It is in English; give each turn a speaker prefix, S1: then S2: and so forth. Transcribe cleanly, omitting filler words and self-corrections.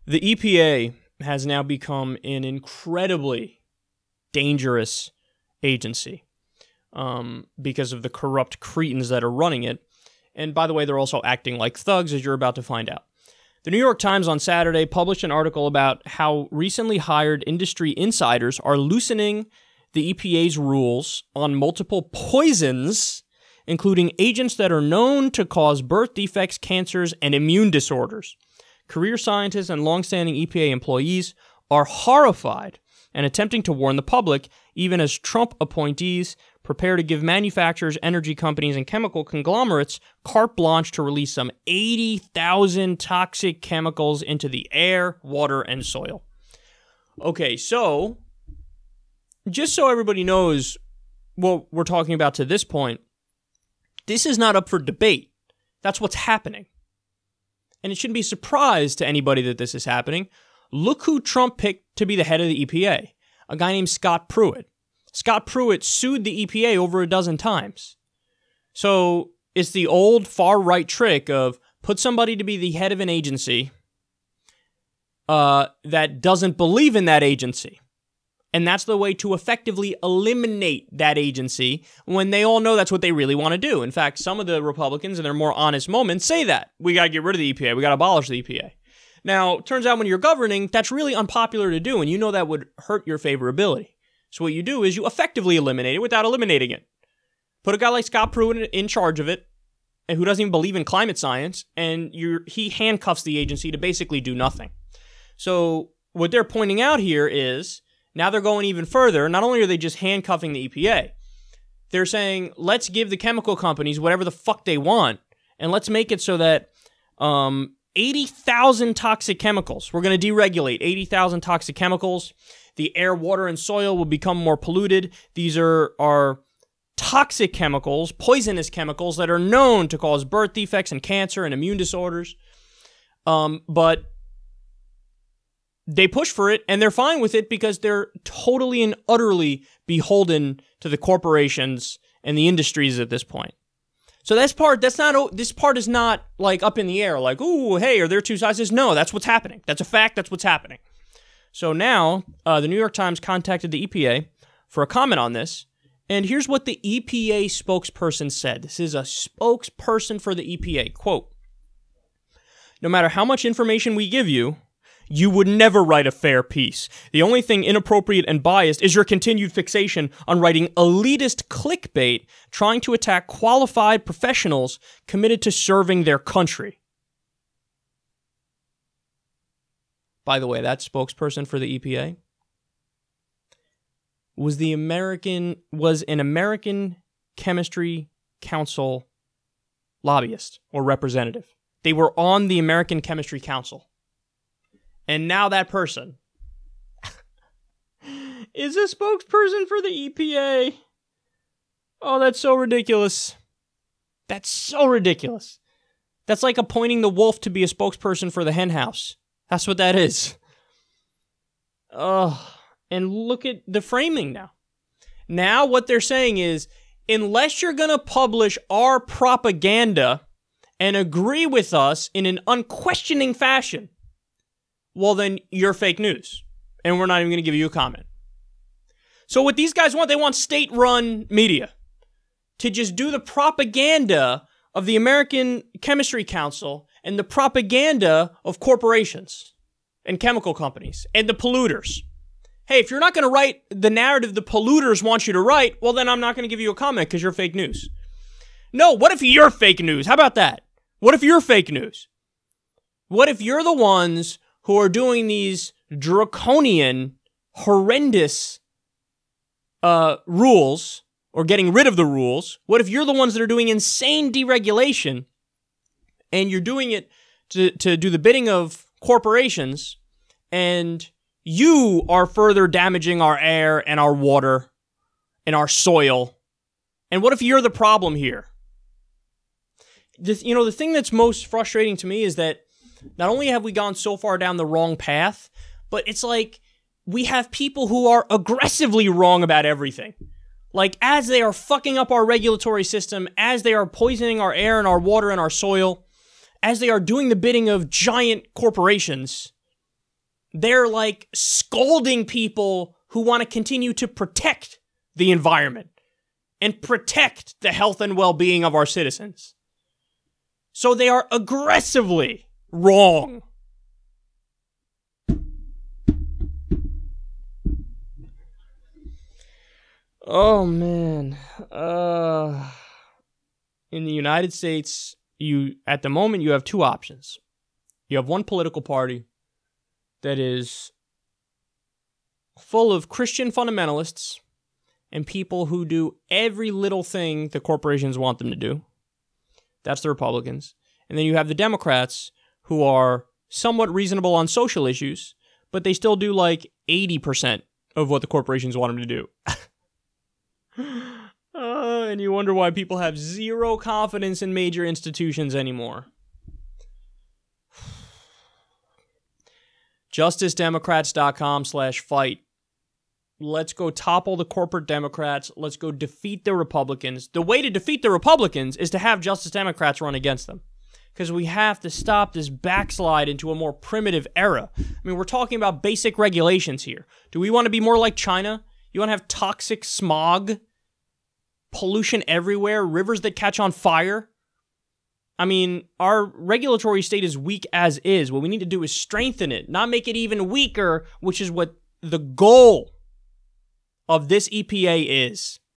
S1: The EPA has now become an incredibly dangerous agency because of the corrupt cretins that are running it. And by the way, they're also acting like thugs, as you're about to find out. The New York Times on Saturday published an article about how recently hired industry insiders are loosening the EPA's rules on multiple poisons, including agents that are known to cause birth defects, cancers, and immune disorders. Career scientists and longstanding EPA employees are horrified and attempting to warn the public, even as Trump appointees prepare to give manufacturers, energy companies, and chemical conglomerates carte blanche to release some 80,000 toxic chemicals into the air, water, and soil. Okay, so just so everybody knows what we're talking about to this point, this is not up for debate. That's what's happening. And it shouldn't be a surprise to anybody that this is happening. Look who Trump picked to be the head of the EPA, a guy named Scott Pruitt. Scott Pruitt sued the EPA over a dozen times. So it's the old far-right trick of put somebody to be the head of an agency that doesn't believe in that agency. And that's the way to effectively eliminate that agency when they all know that's what they really want to do. In fact, some of the Republicans in their more honest moments say that. We got to get rid of the EPA. We got to abolish the EPA. Now, it turns out when you're governing, that's really unpopular to do, and you know that would hurt your favorability. So what you do is you effectively eliminate it without eliminating it. Put a guy like Scott Pruitt in charge of it, and who doesn't even believe in climate science, and he handcuffs the agency to basically do nothing. So what they're pointing out here is, now they're going even further. Not only are they just handcuffing the EPA, they're saying, let's give the chemical companies whatever the fuck they want, and let's make it so that 80,000 toxic chemicals, we're going to deregulate 80,000 toxic chemicals. The air, water, and soil will become more polluted. These are toxic chemicals, poisonous chemicals that are known to cause birth defects and cancer and immune disorders. But they push for it, and they're fine with it because they're totally and utterly beholden to the corporations and the industries at this point. So this part is not like up in the air, like, ooh, hey, are there two sides? No, that's what's happening. That's a fact. That's what's happening. So now, the New York Times contacted the EPA for a comment on this, and here's what the EPA spokesperson said. This is a spokesperson for the EPA. Quote, "No matter how much information we give you, you would never write a fair piece. The only thing inappropriate and biased is your continued fixation on writing elitist clickbait, trying to attack qualified professionals committed to serving their country." By the way, that spokesperson for the EPA was an American Chemistry Council lobbyist or representative. They were on the American Chemistry Council. And now that person is a spokesperson for the EPA. Oh, that's so ridiculous. That's so ridiculous. That's like appointing the wolf to be a spokesperson for the hen house. That's what that is. Oh, and look at the framing now. Now what they're saying is, unless you're going to publish our propaganda and agree with us in an unquestioning fashion, well, then you're fake news, and we're not even going to give you a comment. So what these guys want, they want state-run media to just do the propaganda of the American Chemistry Council and the propaganda of corporations and chemical companies and the polluters. Hey, if you're not going to write the narrative the polluters want you to write, well, then I'm not going to give you a comment because you're fake news. No, what if you're fake news? How about that? What if you're fake news? What if you're the ones who are doing these draconian, horrendous rules, or getting rid of the rules? What if you're the ones that are doing insane deregulation, and you're doing it to do the bidding of corporations, and you are further damaging our air and our water and our soil? And what if you're the problem here? The thing that's most frustrating to me is that not only have we gone so far down the wrong path, but it's like we have people who are aggressively wrong about everything. Like, as they are fucking up our regulatory system, as they are poisoning our air and our water and our soil, as they are doing the bidding of giant corporations, They're like scolding people who want to continue to protect the environment and protect the health and well-being of our citizens. So they are aggressively wrong. Oh, man. In the United States, at the moment, you have two options. You have one political party that is full of Christian fundamentalists and people who do every little thing the corporations want them to do. That's the Republicans. And then you have the Democrats, who are somewhat reasonable on social issues, but they still do like 80% of what the corporations want them to do. And you wonder why people have zero confidence in major institutions anymore. JusticeDemocrats.com/fight. Let's go topple the corporate Democrats. Let's go defeat the Republicans. The way to defeat the Republicans is to have Justice Democrats run against them. Because we have to stop this backslide into a more primitive era. I mean, we're talking about basic regulations here. Do we want to be more like China? You want to have toxic smog? Pollution everywhere? Rivers that catch on fire? I mean, our regulatory state is weak as is. What we need to do is strengthen it, not make it even weaker, which is what the goal of this EPA is.